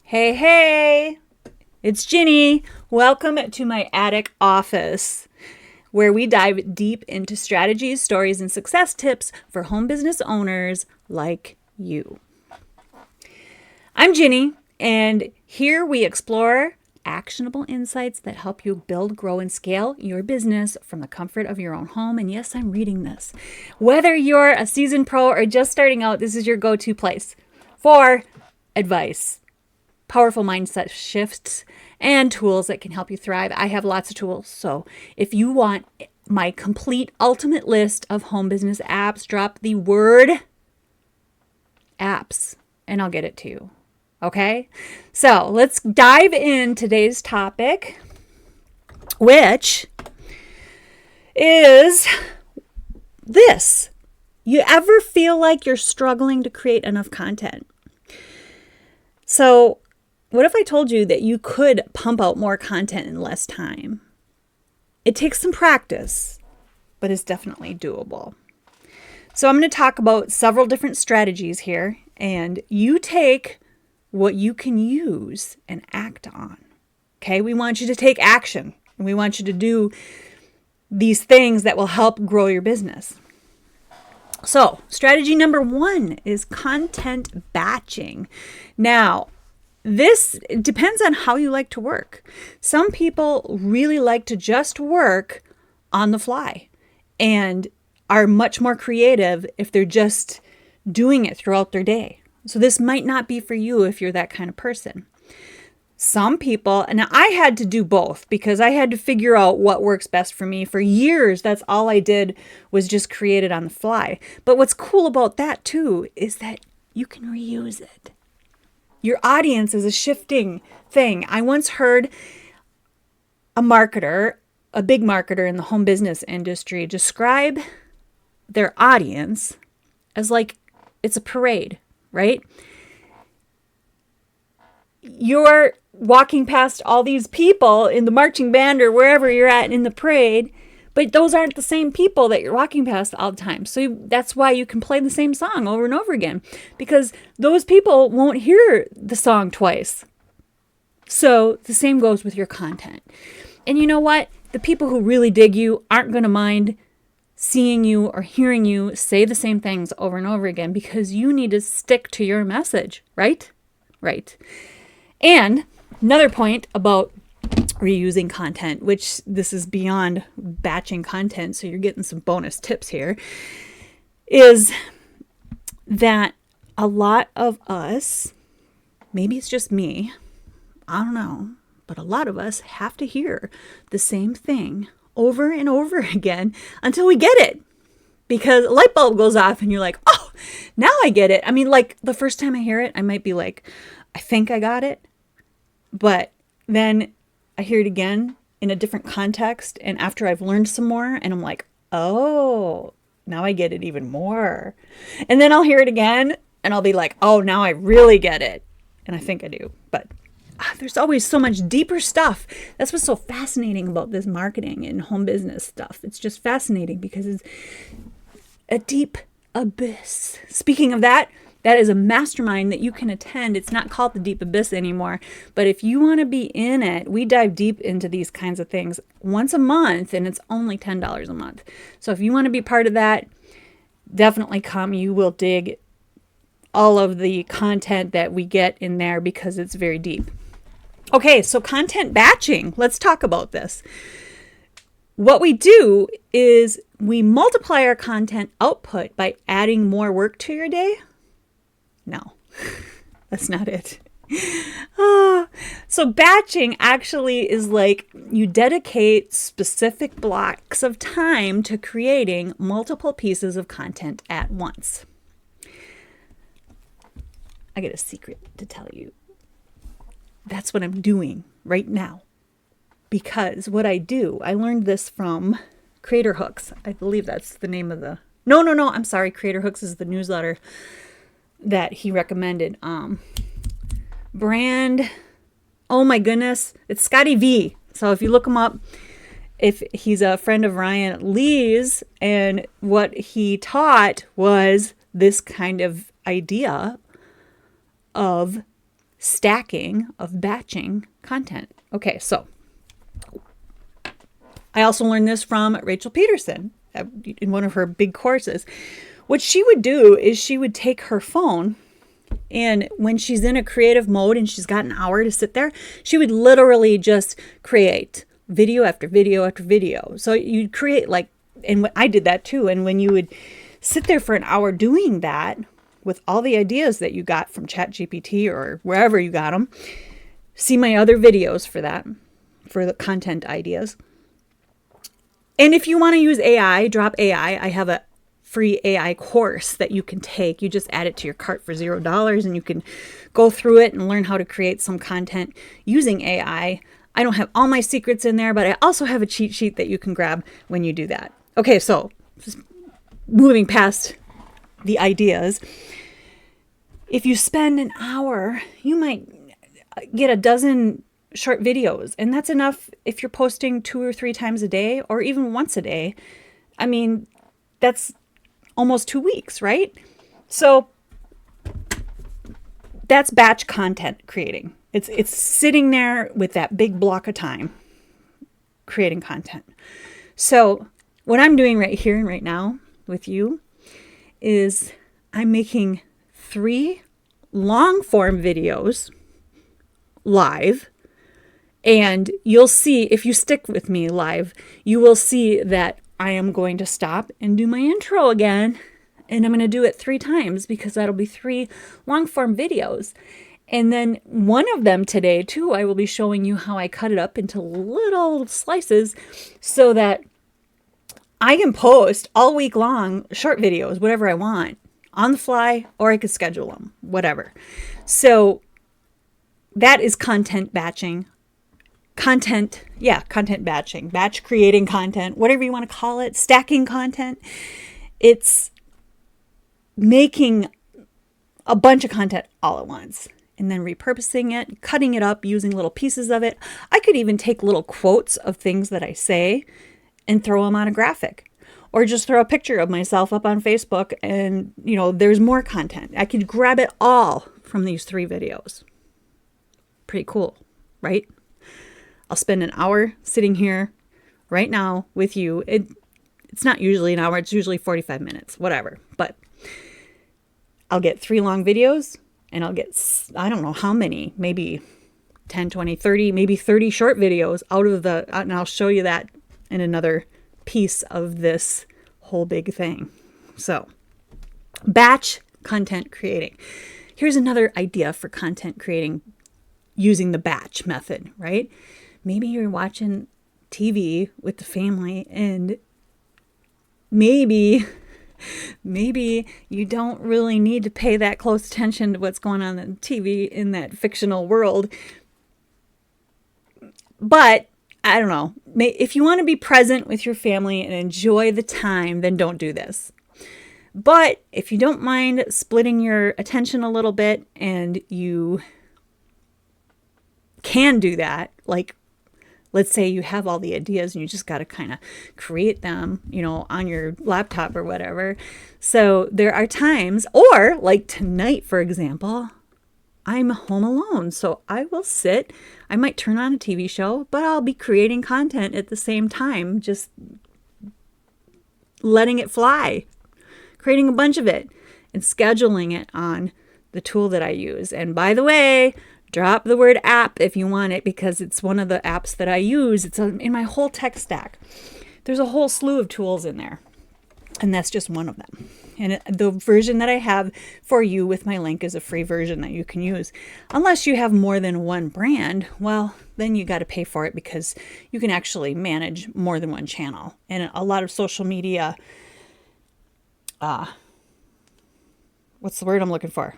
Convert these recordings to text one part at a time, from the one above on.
Hey, hey, it's Ginny. Welcome to my attic office, where we dive deep into strategies, stories, and success tips for home business owners like you. I'm Ginny, and here we explore actionable insights that help you build, grow, and scale your business from the comfort of your own home. And yes, I'm reading this. Whether you're a seasoned pro or just starting out, this is your go-to place for advice, powerful mindset shifts, and tools that can help you thrive. I have lots of tools. So if you want my complete ultimate list of home business apps, drop the word apps and I'll get it to you. Okay? So let's dive in today's topic, which is this. You ever feel like you're struggling to create enough content? So what if I told you that you could pump out more content in less time? It takes some practice, but it's definitely doable. So I'm going to talk about several different strategies here, and you take what you can use and act on. Okay? We want you to take action, and we want you to do these things that will help grow your business. So strategy number 1 is content batching. Now, this depends on how you like to work. Some people really like to just work on the fly and are much more creative if they're just doing it throughout their day. So this might not be for you if you're that kind of person. Some people, and I had to do both because I had to figure out what works best for me. For years, that's all I did was just create it on the fly. But what's cool about that too is that you can reuse it. Your audience is a shifting thing. I once heard a marketer, a big marketer in the home business industry, describe their audience as like it's a parade, right? You're walking past all these people in the marching band or wherever you're at in the parade, but those aren't the same people that you're walking past all the time. So that's why you can play the same song over and over again, because those people won't hear the song twice. So the same goes with your content. And you know what? The people who really dig you aren't going to mind seeing you or hearing you say the same things over and over again, because you need to stick to your message, right? Right. And another point about reusing content, which this is beyond batching content, so you're getting some bonus tips here, is that a lot of us, maybe it's just me, I don't know, but a lot of us have to hear the same thing over and over again until we get it. Because a light bulb goes off and you're like, oh, now I get it. I mean, like the first time I hear it, I might be like, I think I got it. But then I hear it again in a different context. And after I've learned some more and I'm like, oh, now I get it even more. And then I'll hear it again and I'll be like, oh, now I really get it. And I think I do. But there's always so much deeper stuff. That's what's so fascinating about this marketing and home business stuff. It's just fascinating because it's a deep abyss. Speaking of that, that is a mastermind that you can attend. It's not called the Deep Abyss anymore. But if you want to be in it, we dive deep into these kinds of things once a month, and it's only $10 a month. So if you want to be part of that, definitely come. You will dig all of the content that we get in there because it's very deep. Okay, so content batching. Let's talk about this. What we do is we multiply our content output by adding more work to your day. No, that's not it. So batching actually is like you dedicate specific blocks of time to creating multiple pieces of content at once. I got a secret to tell you. That's what I'm doing right now. Because what I do, I learned this from Creator Hooks. I believe that's the name of the... No, I'm sorry. Creator Hooks is the newsletter that he recommended. Brand, oh my goodness, it's Scotty V. So if you look him up, if he's a friend of Ryan Lee's, and what he taught was this kind of idea of stacking, of batching content. Okay, so I also learned this from Rachel Peterson in one of her big courses. What she would do is she would take her phone, and when she's in a creative mode and she's got an hour to sit there, she would literally just create video after video after video. So you'd create and I did that too. And when you would sit there for an hour doing that with all the ideas that you got from ChatGPT or wherever you got them, see my other videos for that, for the content ideas. And if you want to use AI, drop AI, I have a free AI course that you can take. You just add it to your cart for $0 and you can go through it and learn how to create some content using AI. I don't have all my secrets in there, but I also have a cheat sheet that you can grab when you do that. Okay, so just moving past the ideas. If you spend an hour, you might get a dozen short videos, and that's enough if you're posting 2 or 3 times a day or even once a day. I mean, that's almost 2 weeks, right? So that's batch content creating. It's sitting there with that big block of time creating content. So what I'm doing right here and right now with you is I'm making 3 long form videos live. And you'll see, if you stick with me live, you will see that I am going to stop and do my intro again. And I'm going to do it 3 times because that'll be 3 long form videos. And then one of them today too, I will be showing you how I cut it up into little slices so that I can post all week long short videos, whatever I want, on the fly, or I could schedule them, whatever. So that is content batching. Content batching, batch creating content, whatever you want to call it, stacking content. It's making a bunch of content all at once and then repurposing it, cutting it up, using little pieces of it. I could even take little quotes of things that I say and throw them on a graphic, or just throw a picture of myself up on Facebook and, there's more content. I could grab it all from these 3 videos. Pretty cool, right? I'll spend an hour sitting here right now with you. It's not usually an hour. It's usually 45 minutes, whatever. But I'll get 3 long videos and I'll get, I don't know how many, maybe 10, 20, 30, maybe 30 short videos out of and I'll show you that in another piece of this whole big thing. So batch content creating. Here's another idea for content creating using the batch method, right? Maybe you're watching TV with the family and maybe you don't really need to pay that close attention to what's going on in TV in that fictional world. But I don't know. If you want to be present with your family and enjoy the time, then don't do this. But if you don't mind splitting your attention a little bit and you can do that, like let's say you have all the ideas and you just got to kind of create them, on your laptop or whatever. So there are times, or like tonight, for example, I'm home alone. So I might turn on a TV show, but I'll be creating content at the same time, just letting it fly, creating a bunch of it and scheduling it on the tool that I use. And by the way, drop the word app if you want it, because it's one of the apps that I use. It's in my whole tech stack. There's a whole slew of tools in there, and that's just one of them. And the version that I have for you with my link is a free version that you can use. Unless you have more than one brand, well, then you got to pay for it because you can actually manage more than one channel. And a lot of social media, what's the word I'm looking for?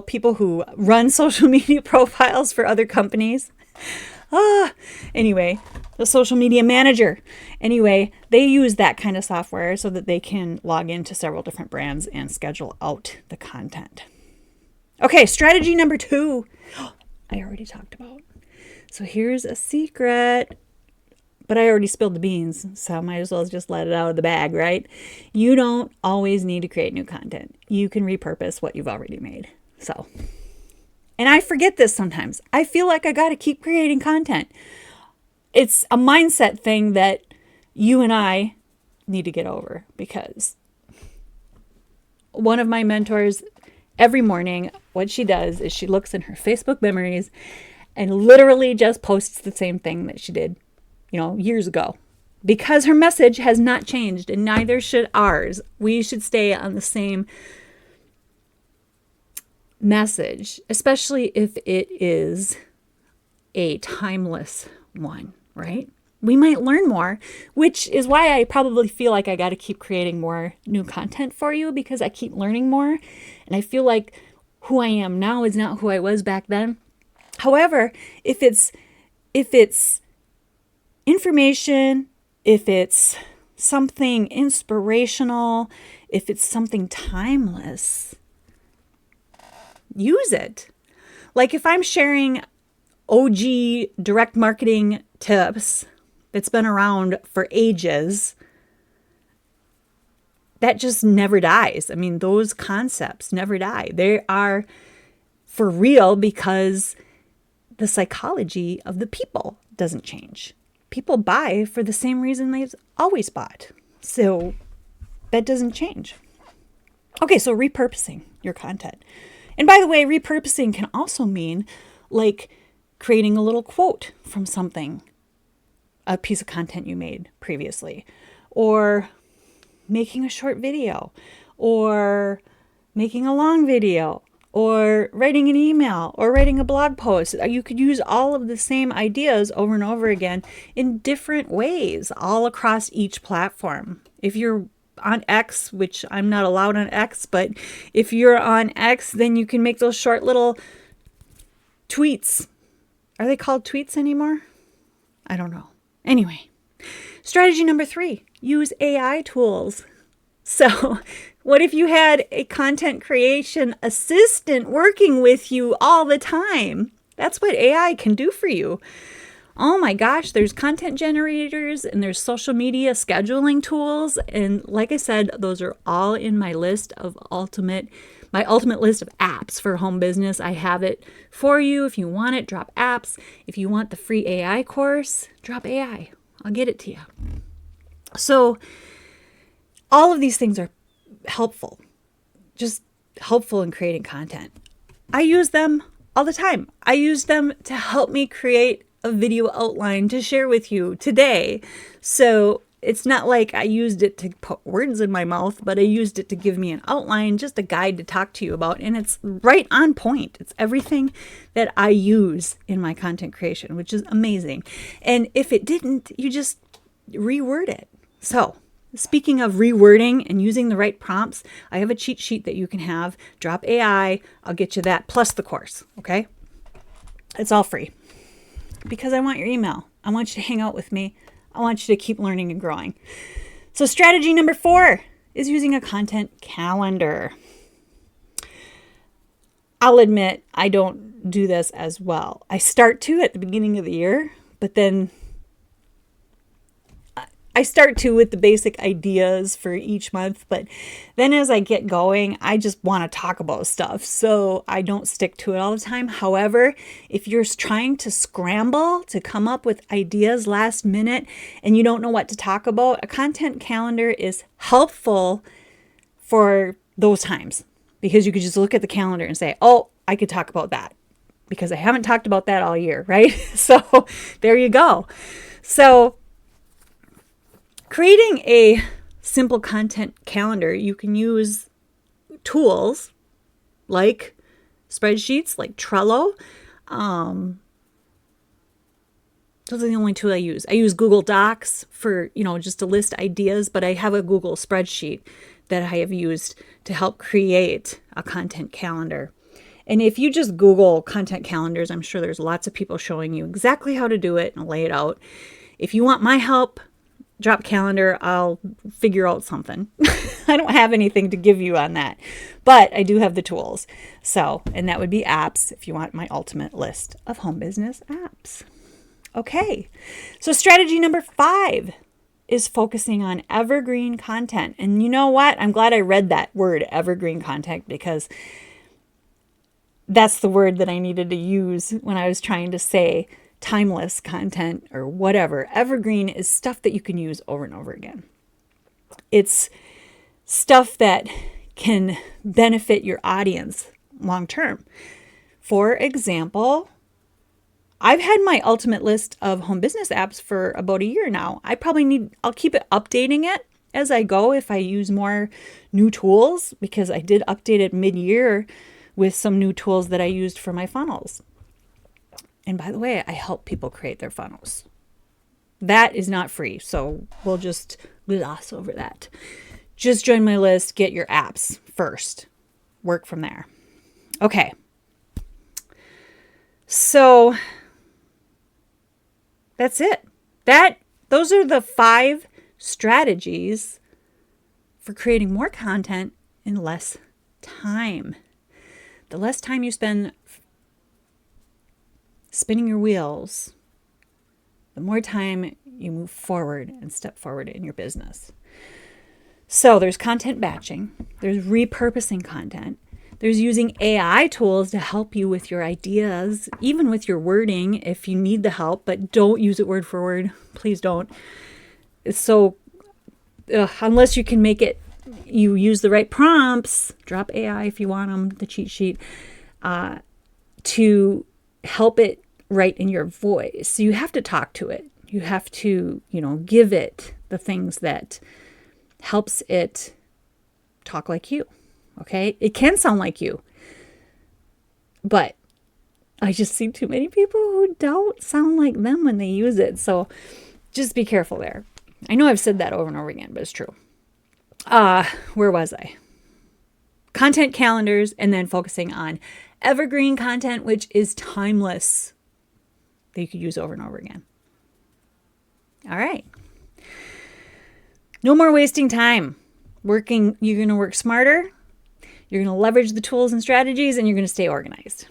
People who run social media profiles for other companies. Anyway, the social media manager. Anyway, they use that kind of software so that they can log into several different brands and schedule out the content. Okay, strategy number 2. I already talked about. So here's a secret. But I already spilled the beans, so I might as well just let it out of the bag, right? You don't always need to create new content. You can repurpose what you've already made. So, and I forget this sometimes. I feel like I got to keep creating content. It's a mindset thing that you and I need to get over, because one of my mentors, every morning, what she does is she looks in her Facebook memories and literally just posts the same thing that she did, years ago. Because her message has not changed, and neither should ours. We should stay on the same message, especially if it is a timeless one, right? We might learn more, which is why I probably feel like I got to keep creating more new content for you, because I keep learning more, and I feel like who I am now is not who I was back then. However, if it's information, if it's something inspirational, if it's something timeless, use it. Like if I'm sharing OG direct marketing tips that's been around for ages, that just never dies. I mean, those concepts never die. They are for real because the psychology of the people doesn't change. People buy for the same reason they've always bought. So that doesn't change. Okay, so repurposing your content. And by the way, repurposing can also mean like creating a little quote from something, a piece of content you made previously, or making a short video, or making a long video, or writing an email, or writing a blog post. You could use all of the same ideas over and over again in different ways, all across each platform. If you're on X, which I'm not allowed on X, but if you're on X, then you can make those short little tweets. Are they called tweets anymore? I don't know. Anyway, strategy number 3, use AI tools. So what if you had a content creation assistant working with you all the time? That's what AI can do for you. Oh my gosh, there's content generators and there's social media scheduling tools. And like I said, those are all in my list of my ultimate list of apps for home business. I have it for you. If you want it, drop apps. If you want the free AI course, drop AI. I'll get it to you. So all of these things are helpful, just helpful in creating content. I use them all the time. I use them to help me create a video outline to share with you today. So it's not like I used it to put words in my mouth, but I used it to give me an outline, just a guide to talk to you about. And it's right on point. It's everything that I use in my content creation, which is amazing. And if it didn't, you just reword it. So speaking of rewording and using the right prompts, I have a cheat sheet that you can have. Drop AI. I'll get you that plus the course. Okay. It's all free because I want your email. I want you to hang out with me. I want you to keep learning and growing. So strategy number 4 is using a content calendar. I'll admit I don't do this as well. I start to at the beginning of the year, but then I start to with the basic ideas for each month, but then as I get going, I just want to talk about stuff. So I don't stick to it all the time. However, if you're trying to scramble to come up with ideas last minute and you don't know what to talk about, a content calendar is helpful for those times because you could just look at the calendar and say, oh, I could talk about that because I haven't talked about that all year, right? So there you go. So creating a simple content calendar, you can use tools like spreadsheets, like Trello. Those are the only two I use. I use Google Docs for, just to list ideas, but I have a Google spreadsheet that I have used to help create a content calendar. And if you just Google content calendars, I'm sure there's lots of people showing you exactly how to do it and lay it out. If you want my help, drop calendar, I'll figure out something. I don't have anything to give you on that, but I do have the tools. So, and that would be apps if you want my ultimate list of home business apps. Okay. So strategy number 5 is focusing on evergreen content. And you know what? I'm glad I read that word evergreen content because that's the word that I needed to use when I was trying to say timeless content or whatever. Evergreen is stuff that you can use over and over again. It's stuff that can benefit your audience long term. For example, I've had my ultimate list of home business apps for about a year now. I'll keep it updating it as I go if I use more new tools, because I did update it mid-year with some new tools that I used for my funnels. And by the way, I help people create their funnels. That is not free, so we'll just gloss over that. Just join my list, get your apps first. Work from there. Okay. So that's it. Those are the 5 strategies for creating more content in less time. The less time you spend spinning your wheels, the more time you move forward and step forward in your business. So there's content batching, there's repurposing content, there's using AI tools to help you with your ideas, even with your wording if you need the help, but don't use it word for word. Please don't. It's so, unless you can make it, you use the right prompts, drop AI if you want them, the cheat sheet, to help it write in your voice. So you have to talk to it. You have to, give it the things that helps it talk like you. Okay? It can sound like you, but I just see too many people who don't sound like them when they use it. So just be careful there. I know I've said that over and over again, but it's true. Where was I? Content calendars, and then focusing on evergreen content, which is timeless, that you could use over and over again. All right. No more wasting time. You're going to work smarter. You're going to leverage the tools and strategies, and you're going to stay organized.